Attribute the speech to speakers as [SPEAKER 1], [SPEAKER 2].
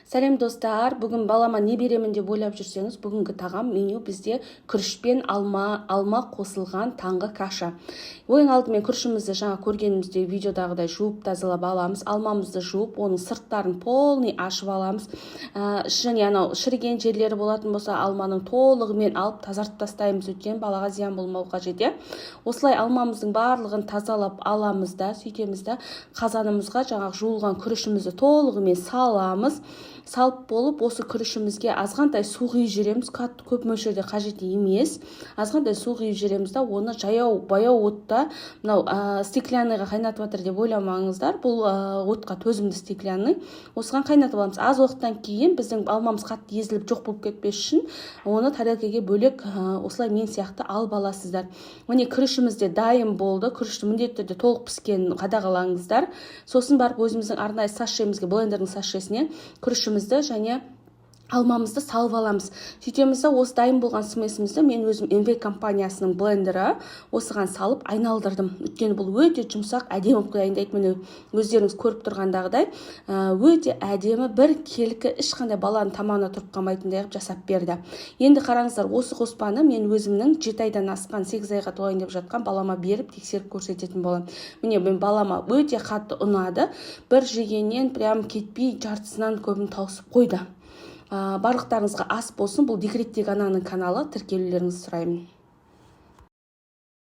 [SPEAKER 1] Сәлем достар, бүгін балама не беремін деп ойлап жүрсеңіз, бүгінгі тағам меню бізде күріш пен алма қосылған таңғы каша. Ең алдымен күрішімізді жаңа көргенімізде видеодағыдай жуып тазалап аламыз. Алмамызды жуып, оның сырттарын полный ашып аламыз. Және анау шіріген жерлері болатын болса, алманың толығымен алып тазартып тастаймыз, өткен балаға зиян болмау қажет. Осылай алмамыздың барлығын тазалап аламыз да, сөйтеміз да қазанымызға жаңағы жуылған күрішімізді толығымен саламыз. Салып болып, осы күрішімізге азғантай су құйып жібереміз. Көп мөлшерде қажет емес. Азғантай су құйып жібереміз да, оны баяу отта, мынау стеклянныйға қайнатып жатыр деп ойламаңыздар. Бұл отқа төзімді стеклянный. Осыған қайнатып аламыз. Аз уақыттан кейін біздің алмамыз қатты езіліп жоқ болып кетпес үшін, оны тарелкаға бөлек осылай мен сияқты алып аласыздар. Міне күрішіміз де дайын болды. Күрішті міндетті түрде толық піскенін қадағалаңыздар. Сосын барып өзіміздің арнайы сашемізге, блендердің сашесіне күрішімізді және алмамызды салып аламыз. Сөйтеміз де осы дайын болған смесімізді мен өзім МВ компаниясының блендері осыған салып айналдырдым. Өйткені бұл өте жұмсақ, әдемі дайындайды. Міне өздеріңіз көріп тұрғандағыдай өте әдемі, бір келкі, ешқандай баланың тамағына тұрып қалмайтындай қылып жасап берді. Енді қараңыздар, осы қоспаны мен өзімнің 7 айдан асқан 8 айға толайын деп жатқан балама беріп тексеріп көрсететін боламын. Міне мен балама өте қатты ұнады. Бір жегеннен прям кетпей жартысынан көбін тауысып қойды. Барлықтарыңызға ас болсын. Бұл декреттегі ананың каналы, тіркелулеріңізді сұраймын.